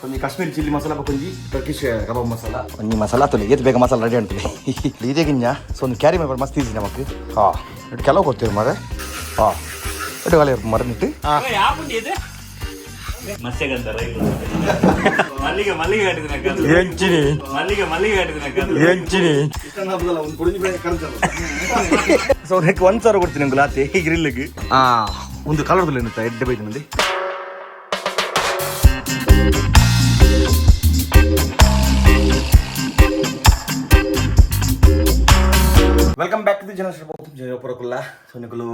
కొంచెం కాశ్మీರಿ చిల్లీ మಸಾలా కొంచెం ಟರ್ಕಿಶ್ ಕಬಾಬ್ ಮಸಾಲ ಒಂಜಿ ಮಸಾಲ ತೊಲೆ ಏತ್ ಬೇಗ ಮಸಾಲ ರೆಡಿ ಅಂತೀವಿ ಇದೇ ಗಿಂಜ ಸೊ ಒಂದು ಕ್ಯಾರಿ ಮಾಡಿ ಮಸ್ತ್ ಈಸಿ ನಮಗೆ ಹಾಂ ಇಟ್ಟು ಕೆಲವು ಕೊಡ್ತೀವಿ ಮಾರೆ ಹಾಂ ಇಟ್ಟು ಕಲೆ ಮರನಿಟ್ಟು ಹೆಂಚಿನಿ ಸೊ ನೆಕ್ 1,000 ಕೊಡ್ತೀನಿ ನಿಮ್ಗೆ ಲಾತಿ ಗ್ರಿಲ್ಗೆ ಒಂದು ಕಲರ್ದಲ್ಲಿ ಏನುತ್ತಾ ಎಡ್ಡೆ ಬೈದು ಮಂದಿ welcome back to the channel ಪರಕುಲ್ಲ ಸೊ ನಿಕಲು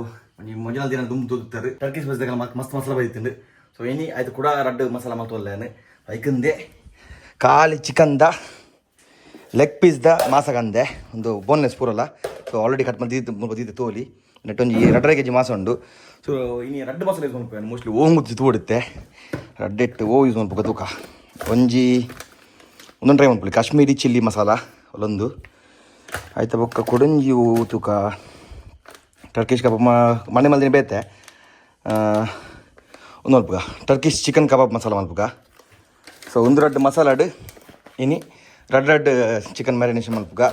ಮುಂಜಾನೆ ದಿನ ದುಮ್ ತೋದುತ್ತಾರೆ ಟರ್ಕಿಶ್ ಬಸ್ದಾಗ ಮಸ್ತ್ ಮಸಾಲ ಬೈತಿಂಡು ಸೊ ಏನಿ ಆಯ್ತು ಕೂಡ ರಡ್ಡು ಮಸಾಲ ಮತ್ತೊಲ್ಲೇನು ಐಕಂದೆ ಖಾಲಿ ಚಿಕನ್ದ ಲೆಗ್ ಪೀಸ್ದ ಮಾಸಗಂದೆ ಒಂದು ಬೋನ್ಲೆಸ್ ಪೂರಲ್ಲ ಸೊ ಆಲ್ರೆಡಿ ಕಟ್ ಬಂದಿದ್ದು ತೋಲಿ ನೆಟ್ಟೊಂಜಿ 2.5 kg ಮಾಸ ಉಂಡು ಸೊ ಇನ್ನು ರಡ್ಡು ಮಸಾಲ ಯೂಸ್ ಮಾಡ್ಬೇಕು ಮೋಸ್ಟ್ಲಿ ಓ ಮುಚ್ಚಿ ತೂಡುತ್ತೆ ರಡ್ಡೆಟ್ಟು ಓ ಯೂಸ್ ಮಾಡ್ಬೇಕು ತೂಕ ಒಂಜಿ ಒಂದೊಂದು ಟ್ರೈ ಮಾಡ್ಕೊಳ್ಳಿ ಕಾಶ್ಮೀರಿ ಚಿಲ್ಲಿ ಮಸಾಲ ಅಲ್ಲೊಂದು ಆಯ್ತಾ ಬೊಕ್ಕ ಕೊಡಂಜಿ ತೂಕ ಟರ್ಕಿಶ್ ಕಬಾಬ್ ಮನೆ ಮಲ್ದಿನ ಬೇತೆ ಒಂದು ಮಲ್ಪುಗ Turkish chicken kebab masala ಮಲ್ಪುಗ so ಒಂದು ರಡ್ಡು ಮಸಾಲಾಡು ಇನಿ ರಡ್ ಚಿಕನ್ ಮ್ಯಾರಿನೇಷನ್ ಮಲ್ಪುಗ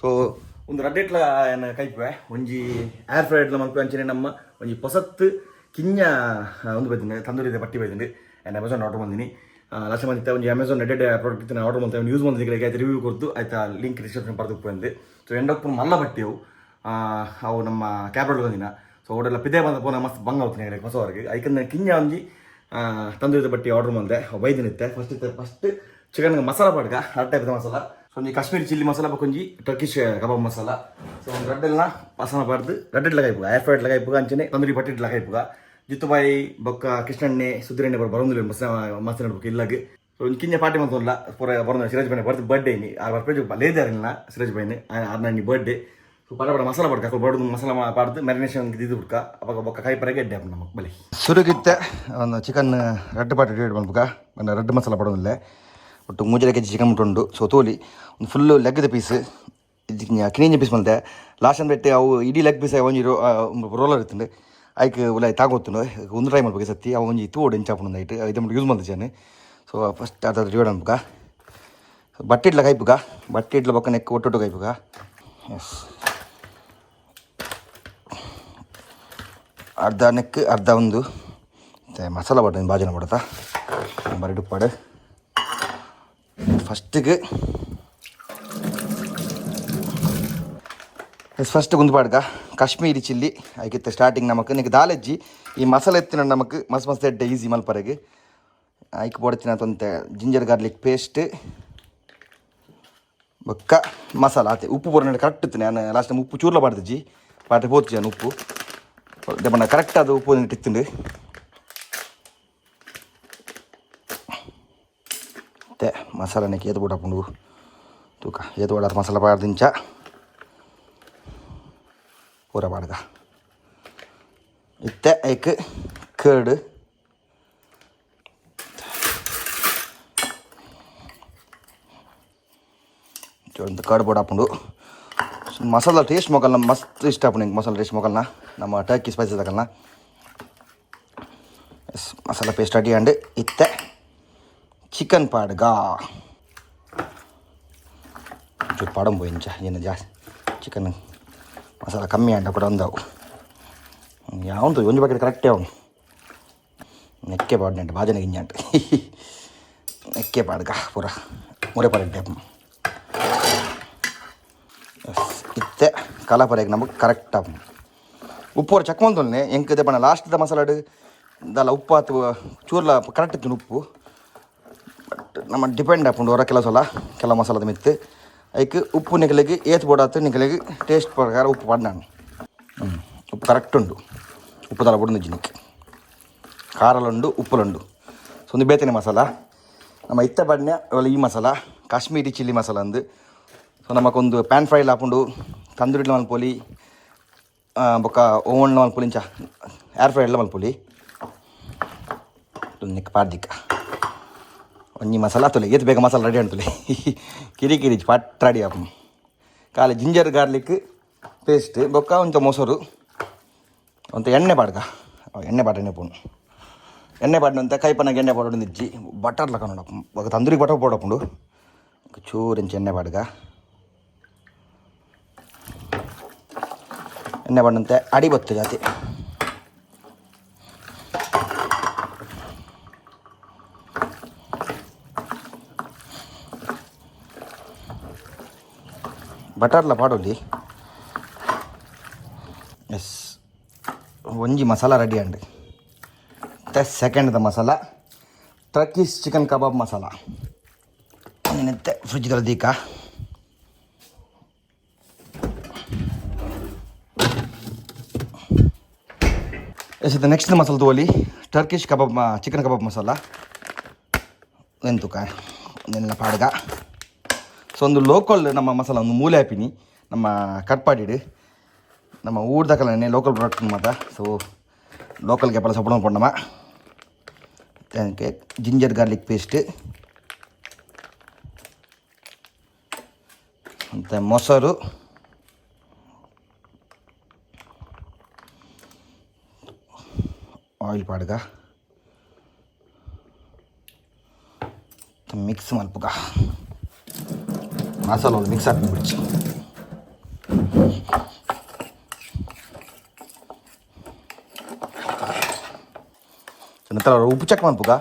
ಸೊ ಒಂದು ರಡ್ಡೆಟ್ಲ ಏನು ಕೈಪೆ ಒಂಜಿ ಏರ್ ಫ್ರೈಡ್ಲ ಮಲ್ಪು ಅಂಚನೆ ನಮ್ಮ ಒಂಜಿ ಪೊಸತ್ತು ಕಿಂಜ ಒಂದು ಬೈತೀನಿ ತಂದೂರಿದೆ ಬಟ್ಟಿ ಬೈತೀನಿ ನಾನು ಅಮೆಝಾನ್ ಆರ್ಡರ್ ಬಂದಿನಿ ಲಕ್ಷ ಮಂದಿ ಒಂದು ಅಮೆಝಾನ್ ನೆಡೆಡ್ ಪ್ರಾಡಕ್ಟ್ ಇತ್ತು ಆರ್ಡರ್ ಮಾಡ್ತೇವೆ ಯೂಸ್ ಮಾಡಿದ್ರೆ ಆಯ್ತು ರಿವ್ಯೂ ಕೊಡ್ತು ಆಯ್ತಾ ಲಿಂಕ್ ಡಿಸ್ಕ್ರಿಪ್ಷನ್ ಬರ್ದು ಬಂದು ಸೊ ಎಂಡಪ್ಪು ಮಲ್ಲ ಬಟ್ಟೆ ಅವು ನಮ್ಮ ಕ್ಯಾಬ್ರೋಡ್ ಬಂದಿನ ಸೊ ಅವಡೆಲ್ಲ ಪಿದೆ ಬಂದ ಪೋನ ಮಸ್ತ್ ಬಂಗ ಹೋಗ್ತೀನಿ ಹೊಸವರೆಗೆ ಐಕಂದ್ರೆ ಕಿಂಜ ಒಂಜಿ ತಂದೂರಿದ ಬಟ್ಟೆ ಆರ್ಡರ್ ಮಾಡಿದೆ ಬೈದಿನಿತ್ತೆ ಫಸ್ಟ್ ಚಿಕನ್ ಮಸಾಲ ಪಡ್ಗ ಆ ಟೈಪ್ ಮಸಾಲ ಸೊ ಒಂಜಿ ಕಾಶ್ಮೀರಿ ಚಿಲ್ಲಿ ಮಸಾಲ ಬಕ್ಕೊಂಜಿ ಟರ್ಕಿಶ್ ಕಬಾಬ್ ಮಸಾಲ ಸೊ ಒಂದು ರಡ್ಡೆಲ್ಲ ಮಸಾಲ ಪಾಡ್ದು ರಡ್ಡೆಡ್ಲ ಕೈಪುಗ ಏರ್ ಫ್ರೈಡ್ಲ ಕೈಪುಗ ಅಂಚನೆ ತಂದೂರಿ ಬಟ್ಟೆ ಇಡ್ಲ ಕೈಪುಗ ಜಿತ್ತುಬಾಯಿ ಬೊಕ್ಕ ಕೃಷ್ಣಣ್ಣೆ ಸುದ್ದಿರೆಣ್ಣೆ ಬರೋದಿಲ್ಲ ಮಸ್ತ್ ನೋಡ್ಬೇಕು ಇಲ್ಲಾಗ ಸೊ ಒಂದು ಕಿಂಜ ಪಾರ್ಟಿ ಮಂತಲ್ಲ ಪೂರ ಬರೋದು ಸಿರಾಜ್ ಬಾಯಿ ಬರ್ದು ಬರ್ಡೇ ನೀ ಆ ಬರ್ಪೇಜ್ ಲೇದಾರಿಲ್ಲ ಸಿರಾಜ್ ಬಾಯಿನಿ ಆರ್ನ ಬರ್ಡೇ ಸೊ ಪಡ ಮಸಾಲ ಪಡ್ಕ ಬಡ್ದು ಮಸಾಲ ಪಾಡ್ದು ಮ್ಯಾರಿನೇಷನ್ ಇದು ಬಿಡ್ಕ ಅವಾಗ ಬೊಕ್ಕ ಕೈ ಪರಗೆ ಎಡ್ಡೆ ನಮಗೆ ಬಲಿ ಸುರುಗಿತ್ತೆ ಒಂದು ಚಿಕನ್ ರಡ್ಡು ಪಾಟಿ ರೇಟ್ ಬಂದ್ಬೇಕ ಒಂದು ರಡ್ಡು ಮಸಾಲ ಪಡೋದಿಲ್ಲ ಒಟ್ಟು 3 kg ಚಿಕನ್ ಉಂಟು ಸೊ ತೋಲಿ ಒಂದು ಫುಲ್ಲು ಲೆಗ್ದ ಪೀಸ್ ಕಿನಿಂಜ ಪೀಸ್ ಮಲ್ತೆ ಲಾಸ್ಟ್ ಅಂದ್ ಬೆಟ್ಟೆ ಅವು ಇಡೀ ಲೆಗ್ ಪೀಸ್ ಒಂಜಿ ರೋಲರ್ ಇತ್ತು ಐಕೆ ಉಲ್ಲ ತಾಗೋತ್ತು ಒಂದು ಟ್ರೈ ಮಾಡ್ಬೇಕು ಸತ್ತಿ ಅವು ಒಂಜಿ ತೂಡು ಎಂಚಾಪುಂಡು ಐಟು ಇದು ಯೂಸ್ ಮಾಡ್ತಾನೆ ಸೊ ಫಸ್ಟ್ ಅದು ರಿವೈಡ್ ಅನ್ಬೇಕ ಬಟ್ಟೆ ಇಡ್ಲ ಕೈಪುಗ ಬಟ್ಟೆ ಇಡ್ಲ ಬೊಕ್ಕ ನೆಕ್ ಒಟ್ಟೊಟ್ಟು ಕೈಪುಗ ಎಸ್ ಅರ್ಧ ನೆಕ್ ಅರ್ಧ ಒಂದು ಮಸಾಲ ಬಡ್ಡ ಬಾಜನ ಬಡತಾ ಬರಡು ಪಾಡು ಫಸ್ಟ್ ಗುಂದುಪಾಡ್ಗ ಕಾಶ್ಮೀರಿ ಚಿಲ್ಲಿ ಆಯ್ಕಿತ್ತು ಸ್ಟಾರ್ಟಿಂಗ್ ನಮಕ್ ನಿಮಗೆ ದಾಲೆಜ್ಜಿ ಈ ಮಸಾಲೆ ಎತ್ತಿನ ನಮಕ್ ಮಸ್ತ್ ಎಡ್ಡೆ ಈಸಿ ಮಲ್ಪರೆಗೆ ಆಯ್ಕೆ ಪೊಡ್ತೀನಿ ಅಂತಂತೆ ಜಿಂಜರ್ ಗಾರ್ಲಿಕ್ ಪೇಸ್ಟ್ ಬೊಕ್ಕ ಮಸಾಲ ಆತೆ ಉಪ್ಪು ಪೂರ ಕರೆಕ್ಟ್ ಇತ್ತು ನಾನು ಲಾಸ್ಟ್ ಟೈಮ್ ಉಪ್ಪು ಚೂರ್ಲ ಪಾಡ್ದಜ್ಜಿ ಪಾಟೆ ಹೋಗ್ತಿ ನಾನು ಉಪ್ಪು ಬಣ್ಣ ಕರೆಕ್ಟ್ ಅದು ಉಪ್ಪು ಇತ್ತಿಂಡು ಮತ್ತೆ ಮಸಾಲನಕ್ಕೆ ಏದು ಬಿಡಪ್ಪುಂಡು ತೂಕ ಏದು ಬಿಡ ಮಸಾಲ ಪಾಡ್ದಿಂಚ ಪೂರ ಪಾಡ್ಗ ಇತ್ತೆ ಐಕ್ ಕರ್ಡ್ ಒಂದು ಕರ್ಡ್ ಬೋಡಾಪುಂಡು ಮಸಾಲ ಟೇಸ್ಟ್ ಮೊಗಲ್ನ ಮಸ್ತ್ ಇಷ್ಟ ಆಪುಂಡು ಹಿಂಗೆ ಮಸಾಲ ಟೇಸ್ಟ್ ಮೊಗಲ್ನ ನಮ್ಮ ಟರ್ಕಿ ಸ್ಪೈಸಸ್ ತಗಲ್ನ ಎಸ್ ಮಸಾಲ ಪೇಸ್ಟ್ ಅಡಿ ಅಂಡ್ ಇತ್ತೆ ಚಿಕನ್ ಪಾಡ್ಗ ಚೂರು ಪಾಡಂ ಇಂಚ ಏನು ಜಾಸ್ತಿ ಚಿಕನ್ ಮಸಾಲ ಕಮ್ಮಿ ಅಂಡ ಕೂಡ ಒಂದವು ಯಾವಂತು ಒಂದು ಪ್ಯಾಕೆಟ್ ಕರೆಕ್ಟೇ ಅವನು ನೆಕ್ಕೆ ಪಾಡ್ನಂಟು ಬಾಜನ ಗಿಂಜಂಟು ನೆಕ್ಕೆ ಪಾಡ್ಗ ಪೂರ ಮುರೆ ಪಾಡಂಟೆ ಎಸ್ ಇತ್ತೆ ಕಲಾಪರೆಗೆ ನಮಗೆ ಕರೆಕ್ಟ್ ಆಪು ಉಪ್ಪು ಅವ್ರು ಚೆಕ್ ಮಾಡ್ತೊಳ್ನೆ ಹೆಂಗೆ ಬಣ್ಣ ಲಾಸ್ಟ್ದ ಮಸಾಲಾಡು ದಲ್ಲ ಉಪ್ಪು ಆತು ಚೂರ್ಲ ಕರೆಕ್ಟ್ ಇತ್ತು ಉಪ್ಪು ಬಟ್ ನಮ್ಮ ಡಿಪೆಂಡ್ ಆಪುಂಡು ಹೊರ ಕೆಲವು ಸಲ ಕೆಲ ಮಸಾಲದ ಮಿತ್ತು ಅದಕ್ಕೆ ಉಪ್ಪು ನಿಕಲಿಗೆ ಏತ್ ಬೋಡಾತು ನಿಕಲಿಗೆ ಟೇಸ್ಟ್ ಪ್ರಕಾರ ಉಪ್ಪು ಪಾಡ್ ನಾನು ಉಪ್ಪು ಕರೆಕ್ಟ್ ಉಂಡು ಉಪ್ಪು ತಲ ಬಿಡು ನಿಜ್ಜಿನಿಕ್ಕೆ ಖಾರಲುಂಡು ಉಪ್ಪುಲುಂಡು ಸೊ ಒಂದು ಬೇತನೆ ಮಸಾಲ ನಮ್ಮ ಇತ್ತ ಬಣ್ಣ ಈ ಮಸಾಲ ಕಾಶ್ಮೀರಿ ಚಿಲ್ಲಿ ಮಸಾಲ ಅಂದು ಸೊ ನಮಗೊಂದು ಪ್ಯಾನ್ ಫ್ರೈಲ್ ಹಾಕೊಂಡು ತಂದೂರಿಡ್ಲ ಮಲ್ಪೊಲಿ ಬೊಕ್ಕ ಓವಣ್ಣ ಮಲ್ಪೊಲಿ ಇಂಚ ಏರ್ ಫ್ರೈಡ್ಲ ಮಲ್ಪೊಲಿ ನಿಕ್ಕ ಪಾಡ್ದಿಕ್ಕ ಒಂಜಿ ಮಸಾಲ ತೊಲೆ ಏತ್ ಬೇಗ ಮಸಾಲ ರೆಡಿ ಅಂಟುಲೆ ಕಿರಿ ಪಟ್ ರೆಡಿ ಆಪು ಖಾಲಿ ಜಿಂಜರ್ ಗಾರ್ಲಿಕ್ ಪೇಸ್ಟ್ ಬೊಕ್ಕ ಒಂಚ ಮೊಸರು ಒಂತ ಎಣ್ಣೆ ಪಾಡ್ಗ ಎಣ್ಣೆ ಪಾಡ ಎಣ್ಣೆ ಪೋನು ಎಣ್ಣೆ ಪಾಡಿನಂತೆ ಕೈಪನ್ನಾಗ ಎಣ್ಣೆ ಪಾಡೋದು ನಿಜ್ಜಿ ಬಟರ್ಲ ಕನ್ನಡ ఒక ತಂದೂರಿಗೆ ಬಟರ್ పోడప్పుడు ಚೂರಿಂಚು ಎಣ್ಣೆ ಪಾಡ್ಗ ಎಣ್ಣೆ ಪಾಡಿನಂತೆ ಅಡಿ ಬತ್ತು ಜಾತಿ ಬಟರ್ಲ ಪಾಡೋಲಿ ಎಸ್ ಒಂಜಿ ಮಸಾಲ ರೆಡಿ ಅಂడి ಮತ್ತೆ ಸೆಕೆಂಡ್ದ masala Turkish chicken kebab masala ನೆತ್ತೆ ಫ್ರಿಜ್ದಲ್ಲಿ ದೀಕ ಎಸ್ ನೆಕ್ಸ್ಟ್ ಮಸಾಲ ತೋಲಿ Turkish kebab chicken kebab masala ಎಂತುಕ ನೆಲ್ಲ ಪಾಡ್ಗ ಸೊ ಒಂದು ಲೋಕಲ್ ನಮ್ಮ ಮಸಾಲ ಒಂದು ಮೂಲೆ ಹಾಪಿನಿ ನಮ್ಮ ಕಟ್ಪಾಡಿಡು ನಮ್ಮ ಊರ್ದಕಲೇ ಲೋಕಲ್ ಪ್ರಾಡಕ್ಟ್ ಮಾತ್ರ ಸೊ ಲೋಕಲ್ ಗ್ಯಾಪಲ್ಲಿ ಸಪೋರ್ಟ್ ಮಾಡ್ಕೊಂಡಮ್ಮ ಅದಕ್ಕೆ ಜಿಂಜರ್ ಗಾರ್ಲಿಕ್ ಪೇಸ್ಟ್ ಮತ್ತು ಮೊಸರು ಆಯಿಲ್ ಪಾಡ್ಗ ಮಿಕ್ಸ್ ಮಲ್ಪುಗ ಮಸಾಲ ಒಂದು ಮಿಕ್ಸ್ ಹಾಕ್ಬಿಡ್ಚಿ ನಂತರ ಉಪ್ಪು ಚೆಕ್ ಮಾಡ್ಪುಗ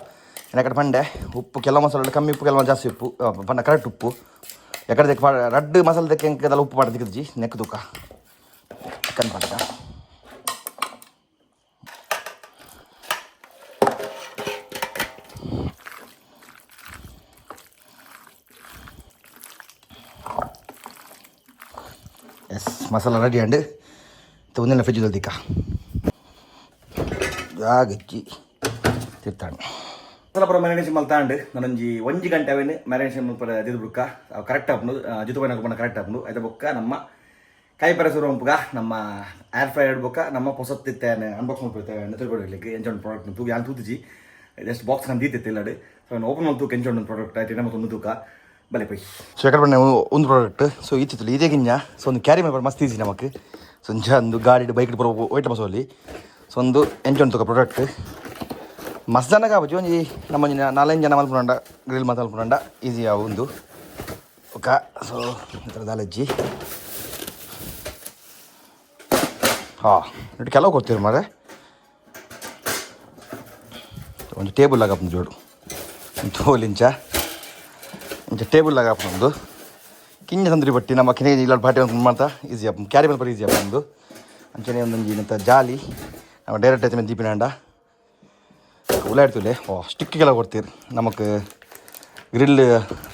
ಯಾಕಡೆ ಪಂಡೆ ಉಪ್ಪು ಕೆಲವು ಮಸಾಲೆ ಕಮ್ಮಿ ಉಪ್ಪು ಕೆಲವು ಜಾಸ್ತಿ ಉಪ್ಪು ಪಂಡ ಕರೆಕ್ಟ್ ಉಪ್ಪು ಯಾಕಡೆ ದೆಕ್ಕ ರಡ್ಡು ಮಸಾಲೆ ದೆಕ್ಕ ಎಂಕದಲ್ಲ ಉಪ್ಪು ಪಾಡ ದಿಕ್ಕಿ ನೆಕ್ ತೂಕ ಚಿಕನ್ ಪಾಡ್ಗ ಎಸ್ ಮಸಾಲ ರೆಡಿ ಅಂಡ್ ಒಂದಿನ ಫ್ರಿಜ್ಜಲ್ಲಿ ದಿಕ್ಕ ಜಾಗಚ್ಚಿ ತಿರ್ತಾಂಡು ಮಸಾಲ ಪೂರ ಮ್ಯಾರಿನೇಷನ್ ಮಲ್ತಾಂಡು ನಾನೊಂಜಿ ಒಂಜಿ ಗಂಟೆ ಅವೇನು ಮ್ಯಾರಿನೇಷನ್ ಪೂರ ದಿದು ಬುಕ್ಕ ಕರೆಕ್ಟ್ ಆಪುಂಡು ಜಿತು ಪೈನ ಬಣ್ಣ ಕರೆಕ್ಟ್ ಆಪುಂಡು ಐತ ಬೊಕ್ಕ ನಮ್ಮ ಕೈ ಪರಸೂರು ಹಂಪುಗ ನಮ್ಮ ಏರ್ ಫ್ರೈಡ್ ಬೊಕ್ಕ ನಮ್ಮ ಹೊಸತ್ತಿತ್ತೇನೆ ಅನ್ಬಾಕ್ಸ್ ಮಾಡ್ಬಿಡ್ತೇವೆ ತಿಳ್ಕೊಡ್ಲಿಕ್ಕೆ ಎಂಚೊಂದು ಪ್ರಾಡಕ್ಟ್ ತೂಗಿ ಯಾನ್ ತೂತಿಜಿ ಜಸ್ಟ್ ಬಾಕ್ಸ್ ನಾನು ದೀತಿತ್ತು ಇಲ್ಲಡು ಸೊ ನಾನು ಓಪನ್ ಮಾಡಿ ತೂಕ ಎಂಚೊಂದು ಪ್ರಾಡಕ್ಟ್ ಆಯ್ತು ಮತ್ತು ಒಂದು ತೂಕ ಬಲೆ ಪೈ ಸೊ ಯಾಕಡೆ ಬಣ್ಣ ಒಂದು ಪ್ರಾಡಕ್ಟ್ ಸೊ ಇತ್ತಿತ್ತು ಇದೇ ಗಿಂಜ ಸೊ ಒಂದು ಕ್ಯಾರಿ ಮಾಡಿ ಮಸ್ತ್ ಈಸಿ ನಮಗೆ ಸೊ ಒಂದು ಗಾಡಿ ಬೈಕ್ ಪೂರ ಒಯ್ಟ ಬಸೋಲಿ ಸೊ ಒಂದು ಎಂಚೊಂದು ತೂಕ ಪ್ರಾಡಕ್ಟ್ ಮಸ್ತ್ ಜನ ಕಾಬಚ್ಚಿ ಒಂಜಿ ನಮ್ಮ ನಾಲೈದು ಜನ ಮಲ್ಪುಂಡ ಗ್ರಿಲ್ ಮಲ್ಪುಂಡ ಈಸಿ ಅವು ಒಂದು ಓಕ ಸೊ ಈ ಥರ ದಾಲಜ್ಜಿ ಹಾಂ ಇಟ್ಟು ಕೆಲವು ಕೊಡ್ತೀರಿ ಮಾರೆ ಒಂದು ಟೇಬಲ್ ಆಗಾಪುಂಡು ಜೋಡು ತೋಲಿಂಚ ಇಂಚ ಟೇಬಲ್ ಆಗಾಪುಂಡು ಕಿಂಜ ತಂದ್ರಿ ಬಟ್ಟಿ ನಮ್ಮ ಕಿನೇ ಇಲ್ಲ ಬಾಟಿ ಒಂದು ಮಾಡ್ತಾ ಈಸಿ ಆಪ ಕ್ಯಾರಿ ಮೇಲೆ ಬರೀ ಈಸಿ ಆಪುಂಡು ಅಂಚನೆ ಒಂದೊಂದು ಇಂಥ ಜಾಲಿ ನಾವು ಡೈರೆಕ್ಟ್ ಆಯ್ತು ಮೇಲೆ ದೀಪಿನಾಂಡ ಉಲಾಡ್ತೀವಿ ಓ ಸ್ಟಿಕ್ಗೆಲ್ಲ ಕೊಡ್ತೀರಿ ನಮಗೆ ಗ್ರಿಲ್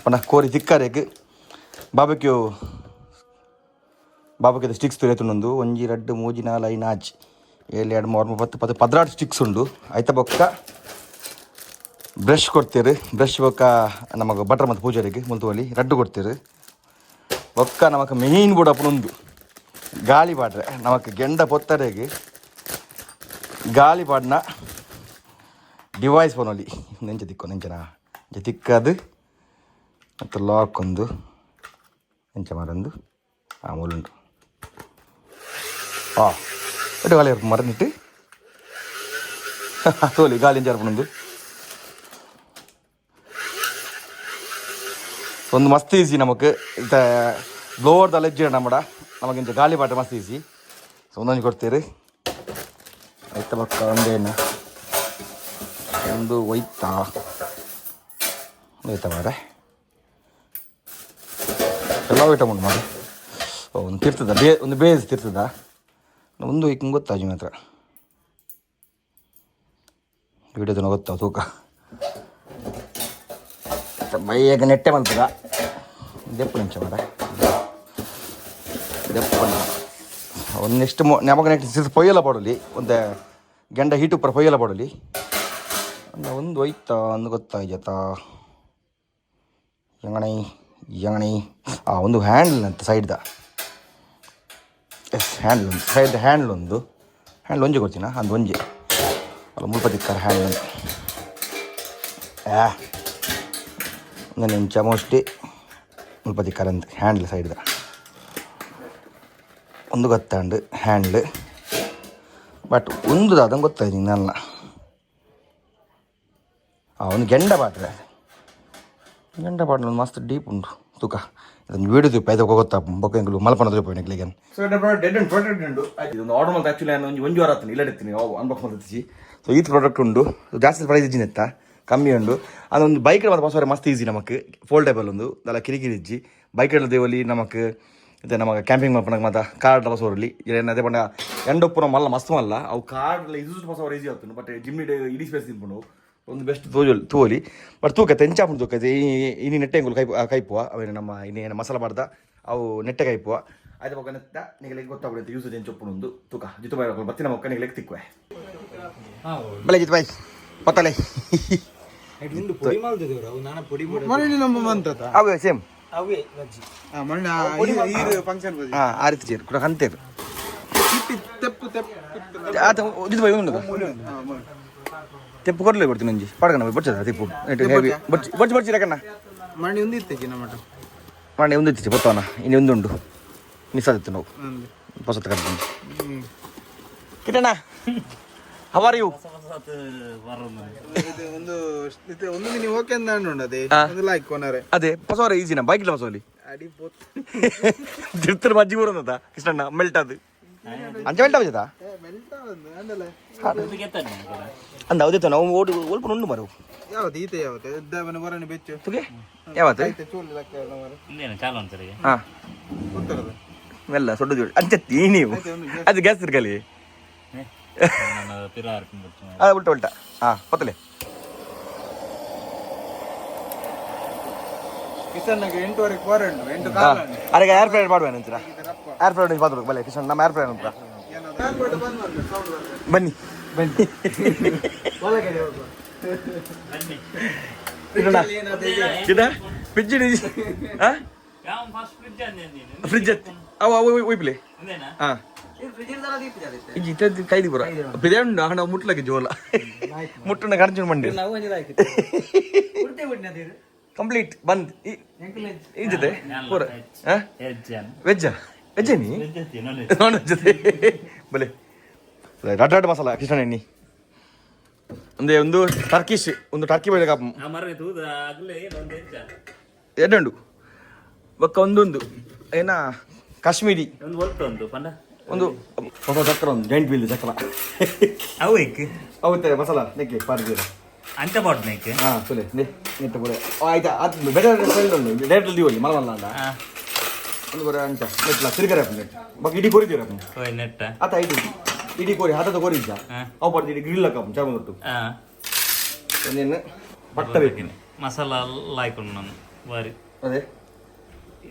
ಪಣ ಕೋರಿ ತಿಕ್ಕಾರೇಕ್ ಬಾಬಕ್ಯೂ ಸ್ಟಿಕ್ಸ್ ತುರಿಯತ್ತುಂಡು ಒಂಜಿ ರಡ್ಡು ಮೂಜಿ ನಾಲ್ ಐದು ನಾಚ್ 7 2 3 10 16 ಸ್ಟಿಕ್ಸ್ ಉಂಡು ಐತ ಬೊಕ್ಕ ಬ್ರಷ್ ಕೊಡ್ತೀರಿ ಬ್ರಷ್ ಬೊಕ್ಕ ನಮಗೆ ಬಟರ್ ಮತ್ತು ಪೂಜಾರಿಗೆ ಮುಲ್ತುವಲಿ ರಡ್ಡು ಕೊಡ್ತೀರಿ ಬೊಕ್ಕ ನಮಗೆ ಮೇಯ್ನ್ ಬೋರ್ಡ್ ಅಪ್ಪನೊಂದು ಗಾಳಿ ಪಾಡ್ರೆ ನಮಗೆ ಗೆಂಡ ಪೊತ್ತರೆಗೆ ಗಾಳಿ ಪಾಡ್ನ ಡಿವೈಸ್ ಪೋನೊಲಿ ನೆಂಚ ತಿಕ್ಕೋ ನೆಂಚನ ಇಂಚ ತಿಕ್ಕದು ಮತ್ತು ಲಾಕ್ ಒಂದು ಎಂಚ ಮರಂದು ಮೂಲುಂಟು ಎಟ್ಟು ಗಾಳಿ ಇರ್ಪ ಮರನಿಟ್ಟು ತೋಲಿ ಗಾಳಿ ಎಂಚ ಇರ್ಪುಂಡು ಒಂದು ಮಸ್ತ್ ಈಸಿ ನಮಗೆ ಇತ್ತ ಬ್ಲೋವರ್ ದಲೆಜ್ಜಿ ನಮ್ಮಡ ನಮಗೆ ಇಂಚ ಗಾಳಿ ಪಾಟ್ರೆ ಮಸ್ತ್ ಈಸಿ ಸೊ ಒಂದೊಂದು ಕೊಡ್ತೀರಿ ಆಯ್ತ ಬಕ್ಕ ಒಂದೇನು ಒಂದು ಒಯ್ತಾ ಮಾರೆ ಎಲ್ಲ ಐಟಮ್ ಉಂಟು ಮಾಡಿ ಒಂದು ತಿರ್ತದ ಒಂದು ಬೇಸ್ ತಿರ್ತದ ಒಂದು ಹಿಂಗೆ ಗೊತ್ತಾಜು ಮಾತ್ರ ವಿಡಿಯೋದನ್ನ ಗೊತ್ತಾವ ತೂಕ ಬೈಯಾಗ ನೆಟ್ಟೆ ಮಲ್ತದ ದೆಪ್ಪು ನಿಂಚ ಮಾರ ದೆಪ್ಪ ಒಂದು ನೆಕ್ಸ್ಟ್ ನಮಗೆ ನೆಕ್ಸ್ಟ್ ಪೊಯ್ಯೆಲ್ಲ ಪಡಲಿ ಒಂದು ಗೆಂಡ ಹೀಟ್ ಉಪ್ಪರ ಪೊಯ್ಯೆಲ್ಲ ಪಡಲಿ ಒಂದು ಒಯ್ತಾ ಒಂದು ಗೊತ್ತಾಯ್ತಾ ಯಂಗಣಿ ಒಂದು ಹ್ಯಾಂಡ್ಲ್ ಅಂತ ಸೈಡ್ದ ಎಸ್ ಹ್ಯಾಂಡ್ಲ್ ಒಂದು ಸೈಡ್ ಹ್ಯಾಂಡ್ಲ್ ಒಂಜಿ ಕೊಡ್ತೀನ ಅದು ಒಂಜಿ ಅಲ್ಲ ಮುಲ್ಪತಿಕ್ಕಾರ ಹ್ಯಾಂಡ್ಲ್ ಅಂತ ಒಂದು ಇಂಚ ಮೋಸ್ಟ್ಲಿ ಮುಲ್ಪತಿಕ್ಕಾರ ಅಂತ ಹ್ಯಾಂಡ್ಲ್ ಸೈಡ್ದ ಒಂದು ಗೊತ್ತಾಂಡು ಹ್ಯಾಂಡ್ಲ್ ಬಟ್ ಒಂದು ಅದಂಗೆ ಗೊತ್ತಾಯ್ತು ನನ್ನ ಒಂದು ಗೆಂಡ ಬಾಟ್ರೆ ಒಂದು ಮಸ್ತ್ ಡೀಪ್ ಉಂಟು ತೂಕ ಇದೊಂದು ವೀಡಿಯೋ ತಿಪ್ಪ ಐದು ಗೊತ್ತಾ ಬೊಕ್ಕಂಗಳು ಮಲ್ಪನ Tippa ನೆಕ್ಲಿಗೆ so dead and product ಉಂಟು ಆಯ್ತು ಇದೊಂದು ಆರ್ಡರ್ ಮಾಡ್ತಾ ಆ್ಯಕ್ಚುಲಿ ನಾನು ಒಂದು ವಾರ ಆಯ್ತು ಇಲ್ಲಡಿರ್ತೀನಿ ಅನ್ಬಾಕ್ಸ್ ಮಾಡ್ತಿದ್ದಿ ಸೊ ಈ ಪ್ರಾಡಕ್ಟ್ ಉಂಟು ಜಾಸ್ತಿ ಪ್ರೈಸ್ ಇಜ್ಜಿನ ಎತ್ತ ಕಮ್ಮಿ ಉಂಡು ಅದೊಂದು ಬೈಕ್ ಮತ್ತೆ ಬಸವರೆ ಮಸ್ತ್ ಈಸಿ ನಮಗೆ ಫೋಲ್ಡೇಬಲ್ ಒಂದು ಅದೆಲ್ಲ ಕಿರಿಕಿರಿ ಇಜ್ಜಿ ಬೈಕ್ ದೇವಲಿ ನಮಗೆ ಇದು ನಮಗೆ ಕ್ಯಾಂಪಿಂಗ್ ಮಾಡ್ಪಣಕ್ಕೆ ಮತ್ತೆ ಕಾರ್ ಬಸವರಲ್ಲಿ ಅದೇ ಪಂಡ ಎಂಡೊಪ್ಪು ಮಲ್ಲ ಮಸ್ತ್ ಮಲ್ಲ ಅವು ಕಾರ್ ಇದು ಬಸವರ ಈಸಿ ಆಗ್ತದೆ ಬಟ್ ಜಿಮ್ಮಿ ಇಡೀ ಸ್ಪೇಸ್ ತಿನ್ಕೊಂಡು ಒಂದು ಬೆಸ್ಟ್ ತೋಲಿ ಬಟ್ ತೂಕತ್ತೆ ಎಂಚಾಪುಂಡು ತೂಕತ್ತೆ ಇನಿ ನೆಟ್ಟೆ ಕೈ ಕೈಪುವ ಅವೇನು ನಮ್ಮ ಇನ್ನೇನು ಮಸಾಲ ಮಾಡ್ದ ಅವು ನೆಟ್ಟೆ ಕೈಪುವ ಆಯ್ತು ಪಕ್ಕ ನೆತ್ತ ನಿಗಲಿಗೆ ಗೊತ್ತಾಗ್ಬಿಡುತ್ತೆ ಯೂಸೇಜ್ ಎಂಚೊಪ್ಪುಂದು ತೂಕ ಜಿತು ಬಾಯ್ ಬತ್ತಿನ ಮೊಕ್ಕ ನಿಗಲಿಗೆ ತಿಕ್ಕುವೆ ಬೆಳೆ ಜಿತು ಬಾಯ್ ಪತ್ತಲೆ ಅವೇ ಸೇಮ್ ಆ ರೀತಿ ಚೇರು ಕೂಡ ಕಂತೇರು ಜಿತು ಬಾಯ್ ಉಂಟು ತೆಪ್ಪು ಕೊಡ್ಲೇ ಕೊಡ್ತೀನಿ ಒಂಜಿ ಪಡ್ಕಣ ಬಚ್ಚದ ತೆಪ್ಪು ಹೆವಿ ಬಚ್ಚಿ ಬಚ್ಚಿರಕಣ್ಣ ಮಣ್ಣಿ ಒಂದು ಇತ್ತೇಜಿ ನಮ್ಮ ಮಾಡಿ ಒಂದು ಇತ್ತು ಬತ್ತವನ ಇನ್ನು ಒಂದುಂಡು ಮಿಸ್ ಆದಿತ್ತು ನಾವು ಹೊಸತ ಕರ್ಕೊಂಡು ಕಿಟಣ್ಣ ಹವಾರ್ ಯು ಒಂದು ದಿನ ಓಕೆ ಅಂತ ಉಂಡು ಅದೇ ಒಂದು ಲೈಕ್ ಕೊನರೆ ಅದೇ ಬಸವರ ಈಜಿನ ಬೈಕ್ ಇಲ್ಲ ಬಸವಲಿ ಅಡಿ ಬೋತ್ ತಿರ್ತರ ಮಜ್ಜಿ ಬರೋದ ಕೃಷ್ಣಣ್ಣ ಮೆಲ್ಟ್ ಅದು ಅಂಚ ಮೆಲ್ಟ್ ಆಗುತ್ತಾ ಅಂದ ಹೌದಿತ್ತು ನಾವು ಓಡಿ ಸ್ವಲ್ಪ ಉಂಡು ಮರು ಯಾವತ್ತು ಈತೆ ಯಾವತ್ತು ಎದ್ದವನ ಬರೋಣ ಬೆಚ್ಚು ತುಗೆ ಯಾವತ್ತು ಹಾಂ ಮೆಲ್ಲ ಸೊಡ್ಡು ಅಂಚತ್ತಿ ನೀವು ಅದು ಗ್ಯಾಸ್ ತಿರ್ಗಲಿ ಅದು ಉಲ್ಟ ಉಲ್ಟ ಹಾಂ ಪತ್ತಲೆ ಕಿಸನ್ಗೆ 8:30 ಕೋರಂಡು 8 ಕಾಲ ಅದಕ್ಕೆ ಏರ್ ಫ್ರೈಡ್ ಮಾಡುವೇನು ಅಂತೀರಾ ಏರ್ ಫ್ರೈಡ್ ಮಾಡ್ಬೇಕು ಬಲೆ ಕಿಶನ್ ನಮ್ಮ ಏರ್ ಫ್ರೈಡ್ ಅಂತ ಬನ್ನಿ ಬನ್ನಿ ಫ್ರಿಜ್ ಫ್ರಿಜ್ ಅವ ಒಯ್ಪ್ಲೆ ಹಾಂ ಕೈದಿ ಪುರ ಪಿದೆ ಉಂಡು ಹಣ ಮುಟ್ಲಕ್ಕೆ ಜೋಲ ಮುಟ್ಟುಂಡ ಕರ್ಜುನ ಮಂಡಿ ಕಂಪ್ಲೀಟ್ ಬಂದ್ ಈ ಜೊತೆ ಪೂರ ವೆಜ್ಜಾ ವೆಜ್ಜೇ ನೀ ನಾನ್ ವೆಜ್ ಜೊತೆ ಬಲೆ ರಡ್ಡ ಮಸಾಲ ಕಿಶನ್ ಎಣ್ಣಿ ಒಂದು ಟರ್ಕಿಶ್ ಒಂದು ಟರ್ಕಿ ಬೇಳೆ ಕಾಪು ಎರಡುಂಡು ಬೊಕ್ಕ ಒಂದೊಂದು ಏನ ಕಾಶ್ಮೀರಿ ಒಂದು ಹೊಸ ಚಕ್ರ ಒಂದು ಜೈಂಟ್ ವೀಲ್ ಚಕ್ರ ಅವತ್ತೆ ಮಸಾಲ ನೆಕ್ಕೆ ಪಾರ್ದೀರ ಅಂಚ ಬಾಟ್ನೇಕೆ ಹಾಂ ಸುಲೆ ನೆಟ್ಟ ಪೂರ ಆಯ್ತಾ ಅದು ಬೇರೆ ಉಂಟು ಡೇಟಲ್ಲಿ ದೀವಲ್ಲಿ ಮಲಮಲ್ಲ ಅಂಡ ಒಂದು ಪೂರ ಅಂಚ ನೆಟ್ಲ ತಿರುಗರ ನೆಟ್ ಬಕ್ ಇಡೀ ಕೊರಿತೀರ ನೆಟ್ಟ ಆತ ಇಡೀ ಕೋರಿ ಹತ್ತದ ಕೋರಿ ಇದ್ದ ಅವು ಪಡ್ದು ಇಡೀ ಗ್ರಿಲ್ ಹಾಕಪ್ಪ ಚಾಮಂದು ಒಂದೇನು ಬಟ್ಟ ಬೇಕಿನ ಮಸಾಲ ಲಾಯ್ಕೊಂಡು ನಾನು ಬಾರಿ ಅದೇ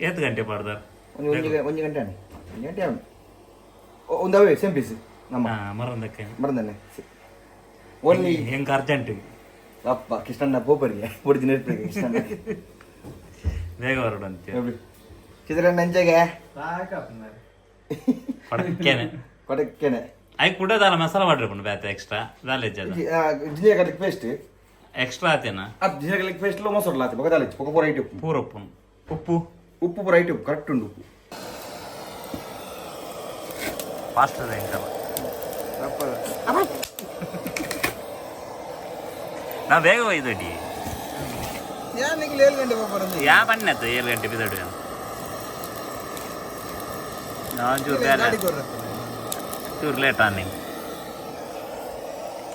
ಎಷ್ಟು ಗಂಟೆ ಪಾಡ್ದಾರ ಒಂದು ಗಂಟೆ ಒಂದು ಗಂಟೆ ಅವನು ಒಂದು ಅವೇ ಸೇಮ್ ಪೀಸ್ ನಮ್ಮ ಮರಂದಕ್ಕೆ ಮರಂದನ್ನೇ ಓನ್ಲಿ ಹೆಂಗೆ ಅರ್ಜೆಂಟ್ ಅಪ್ಪ ಕೃಷ್ಣಣ್ಣ ಪೋಪರಿಗೆ ಹೊಡಿದಿನ ಕೃಷ್ಣಣ್ಣ ಬೇಗ ಹೊರಡಂತೆ ಚಿತ್ರಣ್ಣ ಅಂಚೆಗೆ ಪಡಕ್ಕೇನೆ ಕೊಡಕ್ಕೇನೆ ಅಯ್ಯ ಕುಡದಲ್ಲ ಮಸಾಲ ಮಾಡಿರ್ಕೊಂಡು ಬ್ಯಾತ ಎಕ್ಸ್ಟ್ರಾ ದಾಲೆ ಜಿನಿಯ ಕಲಿಕ್ ಪೇಸ್ಟ್ ಎಕ್ಸ್ಟ್ರಾ ಆತೇನ ಅದು ಜಿನಿಯ ಕಲಿಕ್ ಪೇಸ್ట్లో ಮೊಸರು ಆತ ಬಗದಾಲಿ ಪೊಕ ಪೂರ ಐಟು ಪೂರ ಉಪ್ಪು ಉಪ್ಪು ಪೂರ ಐಟು ಕರೆಕ್ಟ್ ಉಂಡು ಉಪ್ಪು ಫಾಸ್ಟ್ ಅದ ಎಂಟಲ್ಲ ನಾ ಬೇಗ ಒಯ್ದಡಿ ಯಾ ಬಣ್ಣತ್ತು 7 ಗಂಟೆ ಬಿದಡು ನಾನು ಚೂರು ಲೇಟ್ ಆನಿ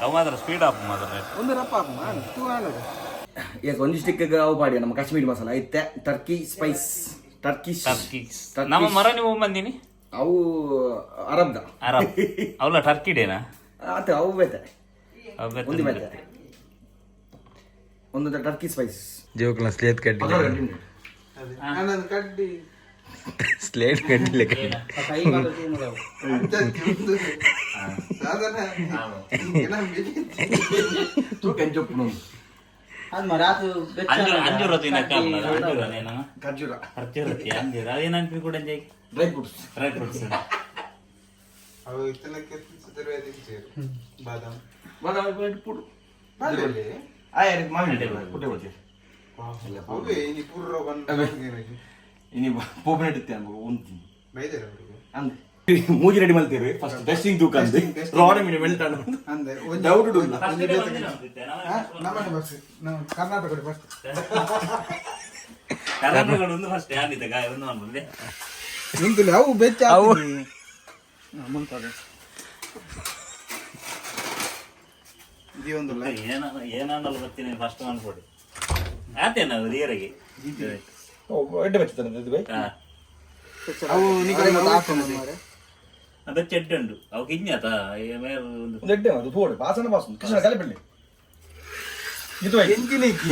ಅವು ಮಾತ್ರ ಸ್ಪೀಡ್ ಆಪ್ ಮಾತ್ರ ಒಂದು ರಪ್ಪ ಈಗ ಒಂದು ಸ್ಟಿಕ್ಗೆ ಅವು ಪಾಡಿ ನಮ್ಮ ಕಾಶ್ಮೀರಿ ಮಸಾಲ ಐತೆ ಟರ್ಕಿ ಸ್ಪೈಸ್ ಟರ್ಕಿಶ್ ನಮ್ಮ ಮರ ನೀವು ಬಂದಿನಿ ಅವು ಅರಬ್ದ ಅವಲ್ಲ ಟರ್ಕಿ ಡೇನಾ ಆತ ಅವು ಬೇತೆ ಒಂದು ಬೇತೆ ಒಂದು ಟರ್ಕಿ ಸ್ಪೈಸ್ ಜೋಕ್ಲ ಸ್ಲೇಟ್ ಕಡ್ಡಿ ಕಡ್ಡಿ ಸ್ಲೇಟ್ ಕಡ್ಡಿ ಡ್ರೈ ಫ್ರೂಟ್ಸ್ ಬಾದಾಮ್ ಪುಡು ಇನಿ ಪೋಪನೆಟ್ ಇತ್ತೆ ಉಂತಿ ಮೂಜಿ ರೆಡಿ ಮಾಡ್ತೀರಿ ಫಸ್ಟ್ ಟೆಸ್ಟಿಂಗ್ ತೂಕ ಅಂದೆ ರಾಡ್ ಮೀನು ಮೆಲ್ಟ್ ಅನ್ನು ಅಂದೆ ಡೌಟ್ ಇಲ್ಲ ನಮ್ಮನೆ ಬಸ್ ನಾವು ಕರ್ನಾಟಕ ಫಸ್ಟ್ ಫಸ್ಟ್ ಯಾರಿದ್ದ ಗಾಯ ಒಂದು ಮಾಡ್ಬೋದೇ ನಿಂತಿಲ್ಲ ಅವು ಬೆಚ್ಚ ಅವು ಮುಂತಾದ ಇದು ಒಂದು ಏನನ್ನಲ್ಲ ಬರ್ತೀನಿ ಫಸ್ಟ್ ಮಾಡ್ಕೊಡಿ ಆತೇನ ರಿಯರಿಗೆ ಎಡ್ಡೆ ಬೆಚ್ಚತನ ಇದು ಬೈ ಅವು ನಿಕರೆ ಮಾರೆ ಅದ ಚೆಡ್ ಉಂಟು ಅವು ಕಿഞ്ഞാತ ಒಂದು ಎಡ್ಡೆ ಅದು ಪೋಡು ಬಾಸನ ಬಾಸನ ಕೃಷ್ಣ ಕಲಿಪಳ್ಳಿ ಇದು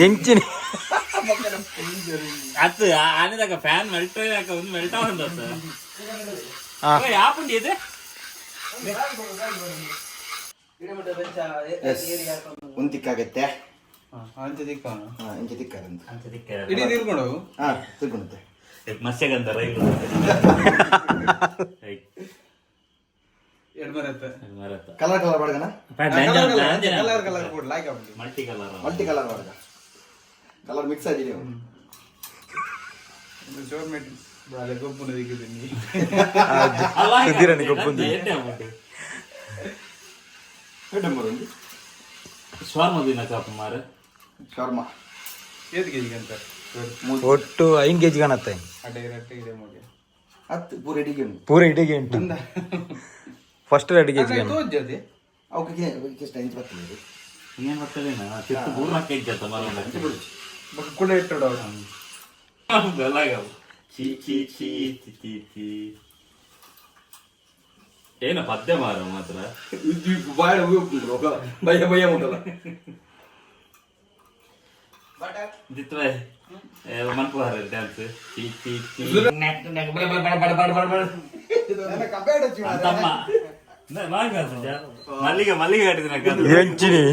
ಎಂಚಿನಿ ಅತ್ತು ಆನೆದಾಗ ಫ್ಯಾನ್ ಮೆಲ್ಟ್ ಒಂದು ಮೆಲ್ಟ್ ಆವಂತ ಯಾಪುಂಡಿ ಇದೆ ಒಂದು ತಿಕ್ಕಾಗತ್ತೆ ಅಂತ ದಿಕ್ಕವನು ಇಂಚೆ ತಿಕ್ಕಾರಂತ ಇಡೀ ತಿರ್ಕೊಂಡು ಹಾ ತಿರ್ಕೊಂಡುತ್ತೆ ಮಸ್ಯಗಂತ ರೈಲು ಎರಡು ಬರುತ್ತೆ ಕಲರ್ ಕಲರ್ ಬಾಡ್ಗನ ಕಲರ್ ಕಲರ್ ಕೂಡ ಲೈಕ್ ಆಗ್ಬಿಟ್ಟು ಮಲ್ಟಿ ಕಲರ್ ಮಲ್ಟಿ ಕಲರ್ ಬಾಡ್ಗ ಕಲರ್ ಮಿಕ್ಸ್ ಆಗಿದೆ ಇದು ಶೋರ್ಮೆಟ್ ಬಾಳೆ ಗೊಬ್ಬನ ದಿಕ್ಕಿದ್ದೀನಿ ಸುದ್ದಿರನಿ ಗೊಬ್ಬಂದು ಒಂದು ಸ್ವಾರ್ಮ ದಿನ ಕಾಪ ಮಾರ ಶರ್ಮ ಏದು ಕೆಜಿಗೆ ಅಂತ ಒಟ್ಟು 5 kg ಕಾಣತ್ತೆ ಅಡ್ಡೆ ರಟ್ಟೆ ಇದೆ ಮಗ ಹತ್ತು ಪೂರ ಇಡಿಗೆ ಉಂಟು ಪೂರ ಇಡಿಗೆ ಉಂಟು ಫಸ್ಟ್ 2 kg ತೋಜದೆ ಅವಕ್ಕೆ ಎಷ್ಟು ಇಂಚ್ ಬರ್ತದೆ ಏನ್ ಬರ್ತದೇನ ಚಿತ್ತು ಪೂರ್ಣ ಕೆಜಿ ಅಂತ ಮರ ಕೂಡ ಇಟ್ಟೋಡು ಚೀ ಚೀ ಚೀ ಚೀ ಚೀ ಚೀ ಏನ ಪದ್ಯ ಮಾರ ಮಾತ್ರ ಬಾಳ ಭಯ ಭಯ ಉಂಟಲ್ಲ ಜಿತ್ವ ಮನ್ಪುಹಾರ ಡ್ಯಾನ್ಸ್ ಚೀ ಚೀ ಚೀ ತಮ್ಮ ಮಲ್ಲಿಗೆ ಮಲ್ಲಿಗೆ ಕಟ್ಟಿದ ಎಂಚಿನಿ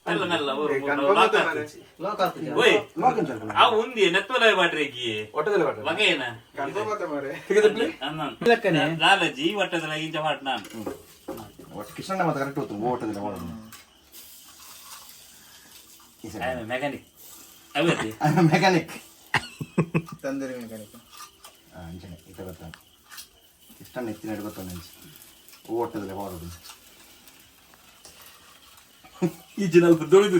ಮೆಲ್ಲ ಮೆಲ್ಲ ಆ ಉಂದಿ ನೆತ್ತಲೇ ಬಾಟ್ರಿಗೆ ಬಗೆನ ಲಾಲಜಿ ಒಟ್ಟದಲ್ಲ ಇಂಚ ಮಾಡ್ ನಾನು ಕೃಷ್ಣ ಮತ್ತೆ ಕರೆಕ್ಟ್ ಹೋಗ್ತು ಓಟದಿಲ್ಲ ಮಾಡೋದು ಮೆಕ್ಯಾನಿಕ್ ಅವತ್ತಿ ಮೆಕ್ಯಾನಿಕ್ ತಂದಿರಿ ಮೆಕ್ಯಾನಿಕ್ ಅಂಚನೆ ಇತ ಗೊತ್ತಾಗ ಕೃಷ್ಣ ಎತ್ತಿನ ಗೊತ್ತಾಗ ಅಂಚೆ ಓಟದಿಲ್ಲ ಮಾಡೋದು ಈ ಜನ ದುಡಿದು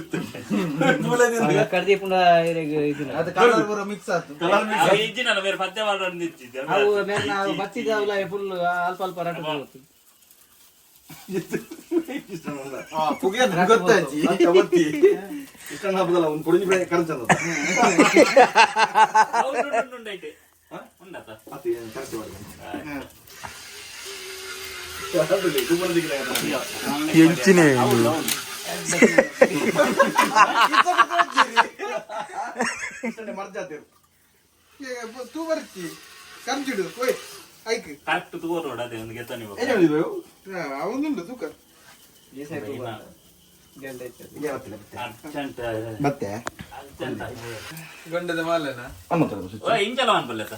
ಅದು ಕಲರ್ ಬರೋ ಮಿಕ್ಸ್ ಆಯ್ತು ಇಂಜಿನ ಬೇರೆ ಪದ್ಯ ಮಾಡೋದು ನಿಂತಿದ್ದೆ ಗೊತ್ತಾಯ್ತು ಕೃಷ್ಣ ಹಬ್ಬದಲ್ಲ ಒಂದು ಕುಡಿದು ಕರೆಂಚಂದ ಉಂಡೈತೆ ಉಂಡತ ಎಂಚಿನಿ ತೂ ಬರ್ತಿ ಕಂಚಿಡು ಓಯ್ ಐಕ್ ಕರೆಕ್ಟ್ ತಗೋರೋಡ ಅದೇ ಒಂದು ಗೆತ್ತ ನೀವು ಅವನುಂಡು ತೂಕ ಅರ್ಜೆಂಟ್ ಮತ್ತೆ ಅರ್ಜೆಂಟ್ ಗಂಡದ ಮಾಲೆನ ಇಂಚಲ ಅನ್ಬಲ್ಲತ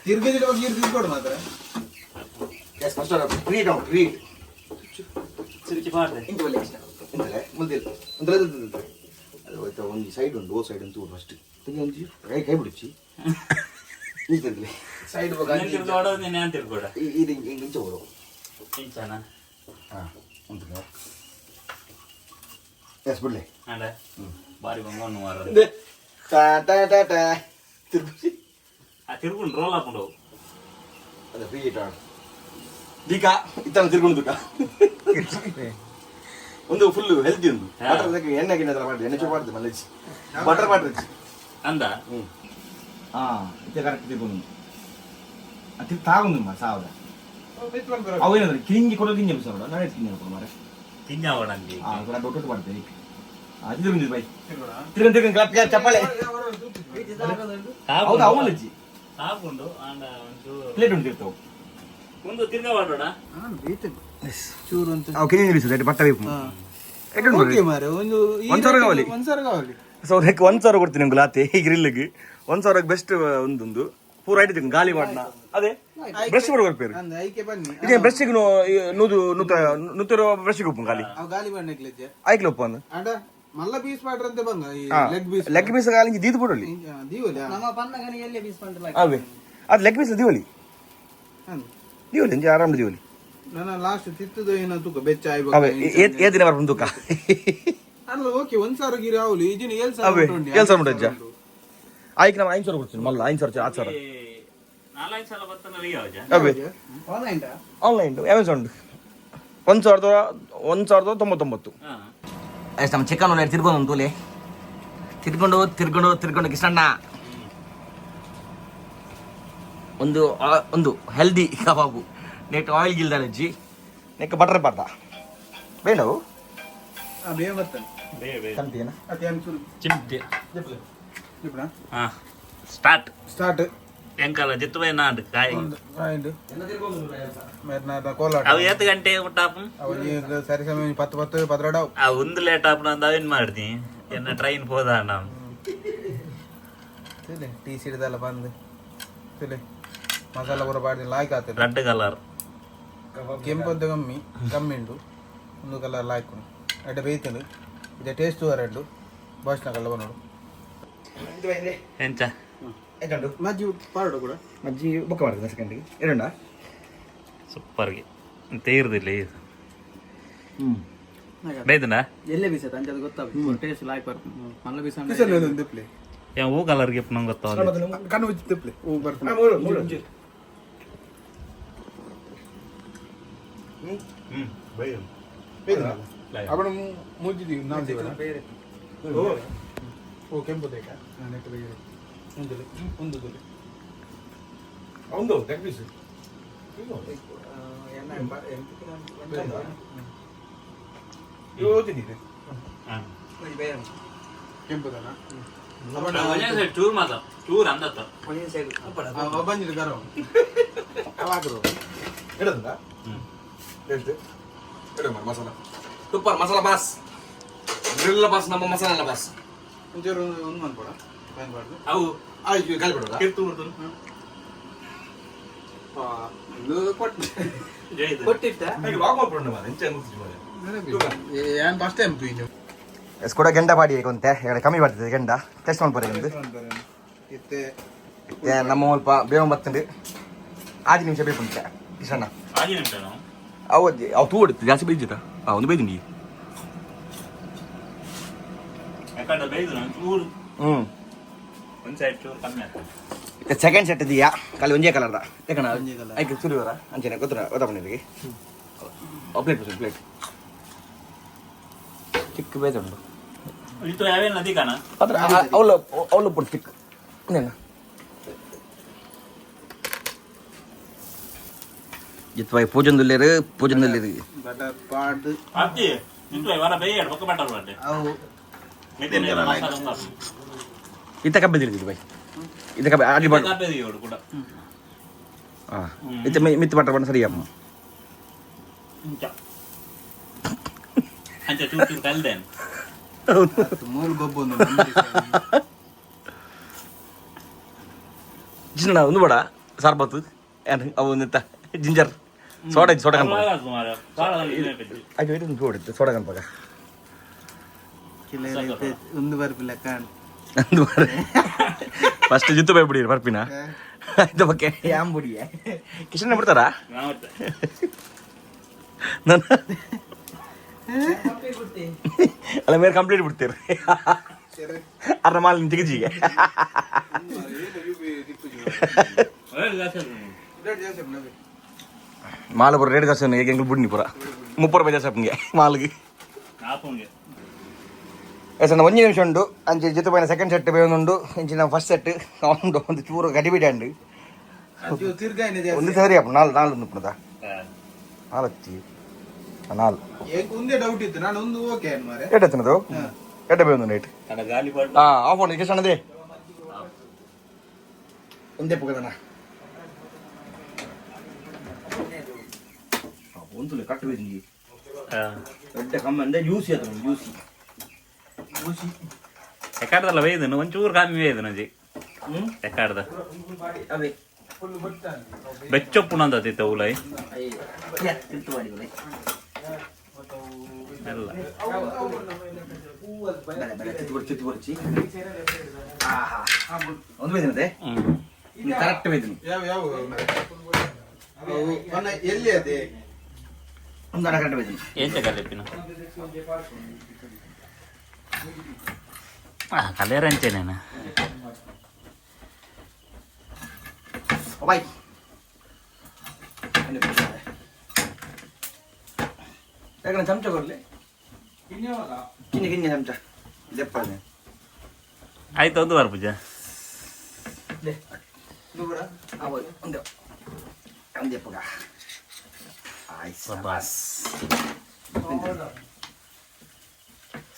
ತಿರ್ಗದಿಡ ಬಗ್ಗೆ ತಿರ್ಕೊಡು ಮಾತ್ರ ಸಿರಿಚಿ ಮಾಡ್ದೆ ಒಂದು ಸೈಡ್ ಉಂಟು ಓ ಸೈಡ್ ಅಂತೂ ಫಸ್ಟ್ ಒಂಜಿ ಕೈ ಬಿಡಿಸಿ ನೀತಂದ್ರೆ ಸೈಡ್ ತಿರ್ಗೋಡ ನೀನು ಏನ್ ತಿರ್ಗೋಡ ಇದು ಇಂಚ ಬರೋ ಇಂಚನ ಹಾಂ ಉಂಟು ಎಸ್ ಬಿಡ್ಲೆ ಅಂಡ ಬಾರಿ ಬಂಗ ಮಾರ ತಿರುಗಿಸಿ ಆ ತಿರ್ಕೊಂಡು ರೋಲ್ ಹಾಕೊಂಡು ಅದೇ ಫ್ರೀ ಇಟ್ ದೀಕ ಇತ್ತ ತಿರ್ಕೊಂಡು ದೂಕ ಒಂದು ಫುಲ್ ಹೆಲ್ತಿ ಒಂದು ಬಟರ್ ಎಣ್ಣೆ ಗಿಣ್ಣೆ ಮಾಡಿ ಎಣ್ಣೆ ಚೂರು ಮಾಡ್ತದೆ ಮಲ್ಲೇಜ್ ಬಟರ್ ಮಾಡ್ರಿ ಅಂದ ಇತ್ತೆ ಕರೆಕ್ಟ್ ತಿರ್ಕೊಂಡು ಅದು ತಾಗೊಂಡು ಮಾ ಸಾವದ ಅವೇನಂದ್ರೆ ಕಿಂಗಿ ಕೊಡೋ ಕಿಂಗಿ ಸರ್ ನಾಳೆ ಕಿಂಗಿ ಕೊಡು ಮಾರೆ ತಿನ್ನವಣಂಗಿ ಒಟ್ಟು ಮಾಡ್ತೇನೆ ಅದು ತಿರುಗಿದ್ದು ಬೈ ತಿರುಗಿ ತಿರುಗಿ ಚಪ್ಪಾಳೆ ಹೌದು ಅವಲಜ್ಜಿ ಹಾಕೊಂಡು ಅಂಡ ಒಂಚೂರು ಪ್ಲೇಟ್ ಉಂಟಿರ್ತಾವೆ ಒಂದು ತಿರ್ಗವಾಡೋಣ ಚೂರು ಅಂತ ಅವು ಕಿಂಗಿ ನಿಲ್ಲಿಸುತ್ತೆ ಬಟ್ಟ ಬೇಕು ಓಕೆ ಮಾರೆ ಒಂದು 1,000 ಕಾವಲಿ 1,000 ಕಾವಲಿ ಸೊ ಅದಕ್ಕೆ 1,000 ಕೊಡ್ತೀನಿ ನಿಮ್ಗೆ ಲಾತಿ ಈ ಗ್ರಿಲ್ಗೆ 1,000 ಬೆಸ್ಟ್ ಒಂದೊಂದು ಪೂರ ಇಟ್ಟಿದ್ದೀನಿ ಗಾಲಿ ಮಾಡೋಣ ಅದೇ ಬ್ರಷ್ ಕೂಡ ಕೊಡ್ಪೇರು ಅಂದ ಐಕೆ ಬನ್ನಿ ಈಗ ಬ್ರಷ್ಗೆ ನೂದು ನೂತರ ಬ್ರಷ್ಗೆ ಉಪ್ಪು ಗಾಲಿ ಅವು ಗಾಲಿ ಬಣ್ಣಕ್ಲಿದ್ದೆ ಆಯ್ಕಲ ಉಪ್ಪು ಅಂದ ಅಡ ಮಲ್ಲ ಪೀಸ್ ಮಾಡ್ರಂತೆ ಬಂಗ ಲೆಗ್ ಪೀಸ್ ಕಾಲಿಂಚಿ ದೀದು ಬಿಡೋಲಿ ಅವೇ ಅದು ಲೆಗ್ ಪೀಸ್ ದಿವಲಿ ದಿವಲಿ ಇಂಚಿ ಆರಾಮ್ ದಿವಲಿ ನನ್ನ ಲಾಸ್ಟ್ ತಿತ್ತದು ಏನೋ ತೂಕ ಬೆಚ್ಚ ಅವೇ ಏ ದಿನ ಬರ್ಬಂದು ತೂಕ ಅಲ್ಲ ಓಕೆ 1,000 ಗಿರಿ ಅವಳು ಈಜಿನ 7,000 ಮುಟ್ಟಜ್ಜ ಆಯ್ಕೆ ನಾವು 5,000 ಕೊಡ್ತೀನಿ ಮಲ್ಲ 5,000 8,000 4 ಸಲ ಬರ್ತಾನಲ್ಲ ಯಾವಜ ಅವೇ ಆನ್ಲೈನ್ ಅಮೆಝಾನ್ 1,099 ಆಯ್ತು ನಮ್ಮ ಚಿಕನ್ ಒಳ್ಳೆ ತಿರ್ಕೊಂಡು ಒಂದು ತೂಲೆ ತಿರ್ಕೊಂಡು ಕಿಸಣ್ಣ ಒಂದು ಹೆಲ್ದಿ ಕಬಾಬು ನೆಟ್ ಆಯಿಲ್ ಗಿಲ್ದಜ್ಜಿ ನೆಕ್ ಬಟರ್ ಪಾರ್ದ ಬೇಡವು ಕಂತೀನ ಚಿಮ್ಟಿ ಸ್ಟಾರ್ಟ್ ಸ್ಟಾರ್ಟ್ ಎಂಕಲ್ಲ ಜಿತ್ತುವೆ ನಾಡು ಕಾಯಿ ಕೋಲಾಟ ಅವು ಎತ್ತು ಗಂಟೆ ಊಟಾಪು ಅವನಿಗೆ ಸರಿ ಸಮಯ 10 12 ಆ ಒಂದು ಲೇಟ್ ಆಪು ಅಂತ ಅವೇನ್ ಮಾಡ್ದಿ ಎನ್ನ ಟ್ರೈನ್ ಹೋದ ನಾವು ಟೀ ಸಿಡಿದಲ್ಲ ಬಂದು ಮಸಾಲ ಬರೋ ಬಾಡಿ ಲಾಯ್ಕ್ ಆಗ್ತದೆ ರೆಡ್ ಕಲರ್ ಕೆಂಪದ್ದು ಕಮ್ಮಿ ಉಂಟು ಒಂದು ಕಲರ್ ಲಾಯ್ಕು ಅಡ್ಡ ಬೇಯ್ತನು ಇದೆ ಟೇಸ್ಟ್ ಎರಡು ಭಾಷಣ ಕಲ್ಲ ನೋಡು ಎಂಚ ಎಂಟು ಮಜ್ಜಿ ಪಾರ್ಡು ಕೂಡ ಮಜ್ಜಿ ಬುಕ್ ಮಾಡ್ತೀನಿ ಸೆಕೆಂಡಿಗೆ ಎರಡ ಸೂಪರ್ಗೆ ತೇರ್ದಿಲ್ಲ ಇದು ಬೇಯ್ದನಾ ಎಲ್ಲೇ ಬೀಸತ್ತೆ ಅಂತ ಅದು ಗೊತ್ತಾಗ ಟೇಸ್ಟ್ ಲಾಯ್ಕ್ ಬರ್ತದೆ ಮಲ್ಲ ಬೀಸ ದಿಪ್ಲೆ ಏನ್ ಹೂ ಕಲರ್ಗೆ ನಂಗೆ ಗೊತ್ತಾಗ ಕಣ್ಣು ಮುಚ್ಚಿ ದಿಪ್ಲೆ ಹೂ ಬರ್ತದೆ ಅವನ ಮುಚ್ಚಿದೀವಿ ನಾವು ದೇವರ ಓ ಕೆಂಪು ಬೇಕಾ ನಾನು ಎಟ್ಟು ಬೇರೆ ಒಂದು ಒಂದು ತೆಗ್ಬಿಸಿ ಕೆಂಪುದನ ಚೂರ್ ಮಾತ ಚೂರ್ ಅಂದತ್ತ ಬಂದಿದ್ದು ಗರ ಅವಾಗರು ಇಡೋದಾ ಎಷ್ಟು ಇಡು masala super masala boss grill boss ನಮ್ಮ ಮಸಾಲ ಬಾಸ್ ಒಂಚೂರು ಒಂದು ಮಾಡ್ಕೊಡ ಫ್ಯಾನ್ ಬಾರ್ದು ಅವು ಆಯ್ತು ಕಾಲಿ ಬಿಡೋದಾ ಕಿರ್ತು ಬಿಡ್ತು ಕೊಟ್ಟಿಟ್ಟ ಏನ್ ಫಸ್ಟ್ ಟೈಮ್ ಪೀಜು ಕೂಡ ಗೆಂಡ ಬಾಡಿ ಕೊಂತೆ ಕಮ್ಮಿ ಬರ್ತದೆ ಗೆಂಡ ಟೆಸ್ಟ್ ಮಾಡ್ಬಾರೆ ಇತ್ತೆ ನಮ್ಮ ಸ್ವಲ್ಪ ಬೇವ ಬರ್ತಂಡು 5 ನಿಮಿಷ ಬೇಕು ಅಂತ ಕಿಶಣ್ಣ ಆಗಿ ನಿಮಿಷ ನಾವು ಅವು ತೂ ಹೊಡಿತು ಜಾಸ್ತಿ ಬೇಯ್ದಿಟ ಒಂದು ಬೇಯ್ದು ನೀ ಯಾಕಂದ್ರೆ ಬೇಯ್ದು ನಾನು ಚೂರು ಒಂದು ಸೈಡ್ ಚೂರು ಕಮ್ಮಿ ಆಗ್ತದೆ ಸೆಕೆಂಡ್ ಸೆಟ್ ಇದೆಯಾ ಕಲ್ಲಿ ಒಂಜೇ ಕಲರ್ದ ಯಾಕಣ್ಣ ಆಯ್ಕೆ ಸುರಿವರ ಅಂಚೆನೆ ಗೊತ್ತಾ ನಿನಗೆ ಪ್ಲೇಟ್ ಚಿಕ್ಕ ಬೇಜುಂಡು ಇದು ಯಾವೇನು ನದಿ ಕಾಣ ಅದ್ರ ಅವಳು ಪುಡ್ ಚಿಕ್ಕ ಇನ್ನೇನು ಜಿತ್ವಾಯಿ ಪೂಜನದಲ್ಲಿರು ಬಟರ್ ಪಾಡ್ ಅತ್ತಿ ನಿಂತು ಇವರ ಬೇಯ ಬೊಕ್ಕ ಬಟರ್ ಬಟ್ಟೆ ಅವು ಮಿತಿನ ಮಸಾಲ ಉಂಟು ಇತ್ತ ಕಬ್ಬೆ ತಿಳಿದಿದ್ದು ಬಾಯ್ ಇತ್ತ ಕಬ್ಬೆ ಆಡಿ ಬಾಡ್ ಕಾಪೆ ದಿಯೋಡು ಕೂಡ ಇತ್ತ ಮಿತ್ತು ಬಟರ್ ಬಣ್ಣ ಸರಿಯಮ್ಮ ಅಂಚ ಚೂರು ಚೂರು ಕಲ್ದೇನು ಮೂಲ ಗೊಬ್ಬು ಒಂದು ಜಿನ್ನ ಒಂದು ಬಡ ಸಾರ್ಬತ್ತು ಏನು ಅವು ಒಂದಿತ್ತ ಜಿಂಜರ್ ಸೋಡಾ ಕನ್ಪ ಆಯ್ತು ವೇಟ್ ಒಂದು ಹೊಡಿತ್ತು ಸೋಡಾ ಕನ್ಪಾಗ ಒಂದು ಬರ್ಪಿಲ್ಲ ಕಾಣ್ ಅಂದು ಫಸ್ಟ್ ಜಿತ್ತು ಬೈ ಬಿಡಿ ಬರ್ಪಿನ ಆಯ್ತು ಬಗ್ಗೆ ಯಾಮ್ ಬಿಡಿ ಕಿಶನ್ ಬಿಡ್ತಾರಾ ನನ್ನ ಅಲ್ಲ ಮೇರೆ ಕಂಪ್ಲೀಟ್ ಬಿಡ್ತೀರಿ ಅರ್ಧ ಮಾಲ್ ಜಿಗಿಜಿಗೆ ಮಾಲ್ ಪೂರ ರೇಟ್ ಕಾಸು ಈಗ ಎಂಗ್ಳು ಬಿಡ್ನಿ ಪೂರ 30 ರೂಪಾಯಿ ಜಾಸ್ತಿ ಅಪ್ಪನಿಗೆ ಮಾಲ್ಗೆ ಸಣ್ಣ 1 ನಿಮಿಷ ಉಂಡು ಅಂಚೆ ಜಿತ್ತು ಪೈನ ಸೆಕೆಂಡ್ ಸೆಟ್ ಬೇಯೊಂದುಂಡು ಇಂಚಿನ ಫಸ್ಟ್ ಸೆಟ್ ಉಂಡು ಒಂದು ಚೂರು ಗಡಿಬಿಡಿ ಅಂಡು ಒಂದು ಸರಿ ಅಪ್ಪ ನಾಲ್ ಉಂಡು ನಾಲ್ಕು ನಾಲ್ ಒಂದೇ ಡೌಟ್ ಇತ್ತು ನಾನು ಒಂದು ಓಕೆ ಮಾರೆ ಎಟ್ಟೆತ್ತನದು ಎಡ್ಡೆ ಬೇಯೊಂದು ನೈಟ್ ಗಾಲಿ ಪಡ್ ಆಫ್ ಮಾಡಿ ಕಿಶಣ್ಣದೇ ಒಂದೇ ಪುಗದನ ಒಂದು ಕಟ್ಟು ಬೇಜಿ ದೊಡ್ಡ ಕಮ್ಮಿ ಅಂದ್ರೆ ಜ್ಯೂಸಿ ಅದು ಜ್ಯೂಸಿ ಎಕ್ಕಾಡ್ದಲ್ಲ ಬೇಯ್ದನು ಒಂಚೂರು ಕಮ್ಮಿ ಬೇಯ್ದನು ಅಜ್ಜಿ ಎಕ್ಕಾಡ್ದ ಅದೇ ಬೆಚ್ಚೊಪ್ಪು ನಂದತಿತ್ತ ಉಲೈ ಎಲ್ಲ ಚಿತ್ತು ಬರುಚಿ ಒಂದು ಬೇದಿನದೆ ಕರೆಕ್ಟ್ ಬೇದಿನಿ ಯಾವ ಯಾವ ಎಲ್ಲಿ ಅದೇ ಒಂದು ಕರೆಕ್ಟ್ ಬೇದಿನಿ ಏನ್ ಕಲಿಪಿನ ಕಲಿಯರ್ ಅಂಚೇನೇನ ಬಾಯ್ ಯಾಕಂದ್ರೆ ಚಮಚ ಕೊಡ್ಲಿ ಕಿನ್ನೆ ಚಮಚ ದೆಪ್ಪ ಆಯ್ತು ಒಂದು ವಾರ ಪೂಜಾ ಒಂದು ದೆಪ್ಪಗ ಬಸ್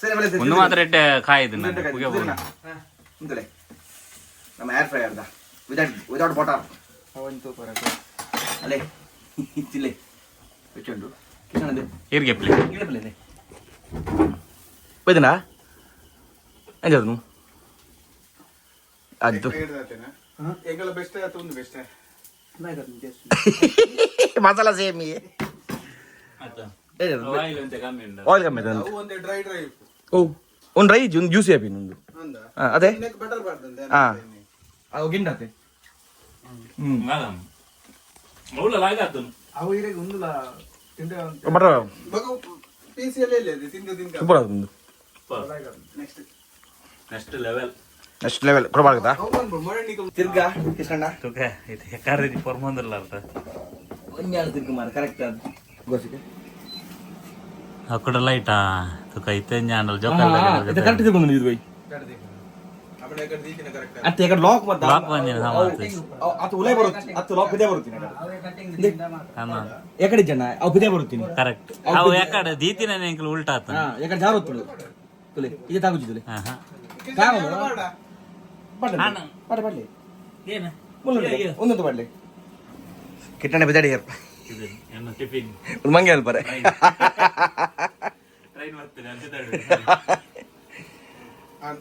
ಸರಿ ಒಂದು ಮಾತ್ರ ಇಟ್ಟೆ ಕಾಯ್ದು ಮುಂದಲೆ ನಮ್ಮ ಏರ್ ಫ್ರೈ ಅರ್ಧ ವಿದೌಟ್ ಬಟರ್ ಅಲ್ಲೇ ಇತ್ತಿಲ್ಲೇ വെച്ചുണ്ട് കിഷണത് ഇരിക്കപ്പില്ലേ ഇരിക്കപ്പില്ലേ പോയതിനാ എന്തായിരുന്നു ಅದು ಎಂಗಳ ಬೆಸ್ಟ್ ಆಯ್ತು ಒಂದು ಬೆಸ್ಟ್ ಮಸಾಲ ಸೇಮಿ ಆಯಿಲ್ ಕಮ್ಮಿ ಇದೆ ಒಂದು ಡ್ರೈ ಡ್ರೈ ಓ ಒಂದು ರೈ ಜ್ಯೂಸಿ ಆಪಿ ಒಂದು ಅಂದ ಅದೇ ಬೆಟರ್ ಬರ್ತಂತೆ ಹಾಂ ಅದು ಗಿಂಡಾತೆ ಅವು ಇರಗೆ ಒಂದುಲ ತಿಂದೆ ಬಟ್ರ ಮಗ ಪಿಸಿಎಲ್ ಇಲ್ಲ ತಿಂದು ತಿಂದು ಸೂಪರ್ ಅದು ನೆಕ್ಸ್ಟ್ ಲೆವೆಲ್ ನೆಕ್ಸ್ಟ್ ಲೆವೆಲ್ ಕೊಡಬಾರ್ದಾ ಅವನು ಮೊರಣಿಗೆ ತಿರ್ಗಾ ಕೃಷ್ಣಣ್ಣ ತುಕ ಇದು ಹೆಕಾರಿ ಪರ್ಮಂದಿರಲ್ಲ ಅರ್ಥ ಒಂದ್ಯಾಳು ತಿರ್ಗ ಮಾರ ಕರೆಕ್ಟ್ ಅದು ಗೋಸಿಗೆ ಅಕ್ಕಡ ಲೈಟಾ ತುಕ ಇತ್ತೆ ಜ್ಞಾನ ಇದು ಕರೆಕ್ಟ್ ತಿರ್ಗೊಂಡು ಇದು ಬೈ આપણે કર દીધી ને કરેક્ટ ಅತ್ತೆ ಈಗ ಲಾಕ್ ಮತ್ತೆ ಲಾಕ್ ಬಂದಿನ ಸಾಮಾನು ಅದು ಉಲೈ ಬರುತ್ತೆ ಅದು ಲಾಕ್ ಬಿದೆ ಬರುತ್ತೀನಿ ಯಾಕಡೆ ಜನ ಅವು ಬಿದೆ ಬರುತ್ತೀನಿ ಕರೆಕ್ಟ್ ಅವು ಯಾಕಡೆ ದೀತಿನ ನೆಂಕಲ್ ಉಲ್ಟಾ ಆತ ಹಾ ಯಾಕಡೆ ಜಾರು ಹೊತ್ತಳು ತುಲೆ ಇದು ತಾಗುಜಿ ತುಲೆ ಹಾ ಹಾ ಪಡ್ಲೆ ಏನು ಒಂದೊಂದು ಪಡ್ಲೆ ಕಿಟ್ಟಣೆ ಬಿದ್ದಾಡಿ ಯಾರು ಇದು ಏನು ಟಿಫಿನ್ ಒಂದು ಮಂಗೆ ಅಲ್ಪರೆ ಟ್ರೈನ್ ಬರ್ತೀನಿ ಅಂತ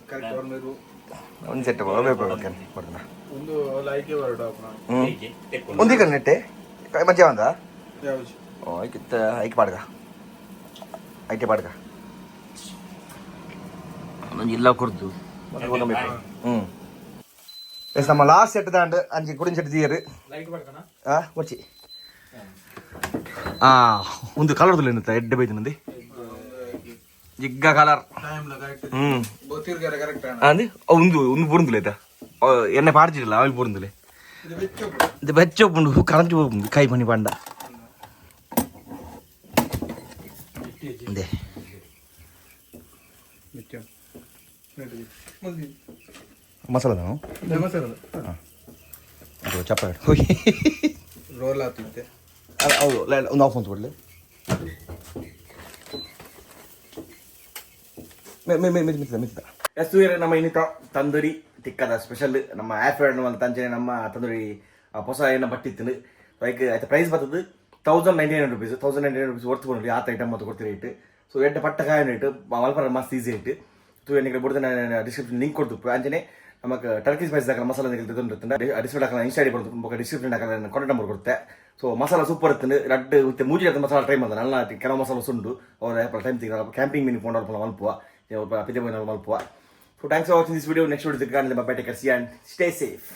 ಕರೆಕ್ಟ್ ಅವ್ರು ಒಂದು ಸೆಟ್ ಬೇಕು ಕೊಡ್ತಾನ ಒಂದು ಲೈಕೆ ಹೊರಡು ಒಂದೀಗ ನೆಟ್ಟೆ ಮಜ್ಜೆ ಒಂದ ಯಾವುದು ಓ ಐಕಿತ್ತ ಐಕ್ ಪಾಡ್ಗ ಐಟೆ ಪಾಡ್ಗ ಒಂದೊಂದು ಇಲ್ಲ ಕುರ್ದು ಎಸ್ ನಮ್ಮ ಲಾಸ್ಟ್ ಸೆಟ್ ದಾಂಡ್ ಅಂಜಿ ಕುಡಿನ ಸೆಟ್ ತೀಯರು ಲೈಟ್ ಬರ್ತಾನ వచ్చి ಒಂದು ಕಲರ್ ತುಲೇನುತ್ತ ಎಡ್ಡೆ ಬೈದಿನಂದಿ ಜಿಗ್ಗ ಕಲರ್ ಟೈಮ್ ಲ ಕರೆಕ್ಟ್ ಹ್ಮ್ ಬೋತಿರ್ಗರ ಕರೆಕ್ಟ್ ಅಂದಿ ಒಂದು ಪೂರ್ந்துಲೆ ಎಣ್ಣೆ ಪಾಡ್ಚಿರಲ್ಲ ಆಯಿಲ್ ಪೂರ್ந்துಲೆ ಇದು ಬೆಚ್ಚು ಇದು ಬೆಚ್ಚೊಪ್ಪುಂಡು ಕರಂಚು ಹೋಗ್ಬುಂಡು ಕೈ ಮನಿ ಪಂಡ ಅಂದೆ ಬೆಚ್ಚು ನೋಡಿ ಮಸಾಲ ನಾವು ನಮಸ್ಕಾರ ಅದು ಚಪ್ಪ ಹೋಗಿ ರೋಲ್ ಆಗ್ತಿದ್ದೆ ಹೌದು ಒಂದು ಆಫ್ ಒಂದು ಕೊಡಲಿ ಮಿತ್ತ ಎಸ್ ನಮ್ಮ ಇನ್ನಿತ ತಂದೂರಿ ತಿಕ್ಕದ ಸ್ಪೆಷಲ್ ನಮ್ಮ ಆ್ಯಪ್ ತಂಚನೆ ನಮ್ಮ ತಂದೂರಿ ಹೊಸ ಏನ ಬಟ್ಟಿತ್ತು ಲೈಕ್ ಆಯ್ತು ಪ್ರೈಸ್ ಬರ್ತದೆ 1999 rupees 1999 rupees ವರ್ತ್ ಕೊಡಿ ಆತ ಐಟಮ್ ಮತ್ತು ಕೊಡ್ತೀರಿ ರೇಟ್ ಸೊ ಎಡ್ಡೆ ಪಟ್ಟ ಕಾಯ ರೇಟ್ ಮಲ್ಪರ ಮಸ್ತ್ ಈಸಿ ರೇಟ್ ತೂ ಎಣ್ಣೆ ಬಿಡ್ತಾನೆ ಡಿಸ್ಕ್ರಿಪ್ಷನ್ ಲಿಂಕ್ ಕೊಡ್ತು ಅಂಚನೆ ನಮಗೆ ಟರ್ಕಿ ಸ್ಪೈಸ್ ಹಾಕಲ್ಲ ಮಸಾಲ ಡಿಸ್ಕ್ರಿಪ್ಷನ್ ಹಾಕಲ್ಲ ಇನ್ಸ್ಟಾ ಐಡಿ ಬರ್ತದೆ ಡಿಸ್ಕ್ರಿಪ್ಷನ್ ಹಾಕಲ್ಲ ಕಾಂಟ್ಯಾಕ್ಟ್ ನಂಬರ್ ಕೊಡುತ್ತೆ ಸೊ ಮಸಾಲ ಸೂಪರ್ ಇರ್ತದೆ ಲಡ್ಡು ಮತ್ತೆ ಮೂಜಿ ಅಂತ ಮಸಾಲ ಟ್ರೈ ಮಾಡ್ತಾರೆ ನಲ್ಲ ಕೆಲವು ಮಸಾಲ ಸುಂಡು ಅವ್ರ ಟೈಮ್ ತೆಗೆದ ಕ್ಯಾಂಪಿಂಗ್ ಮೀನು ಕೊಂಡು ಮಲ್ಪುವ ಪಿದೆ ಮಲ್ಪುವ so thanks for watching this video next video ಸಿಗ್ಗಾನೆ bye take care see and stay safe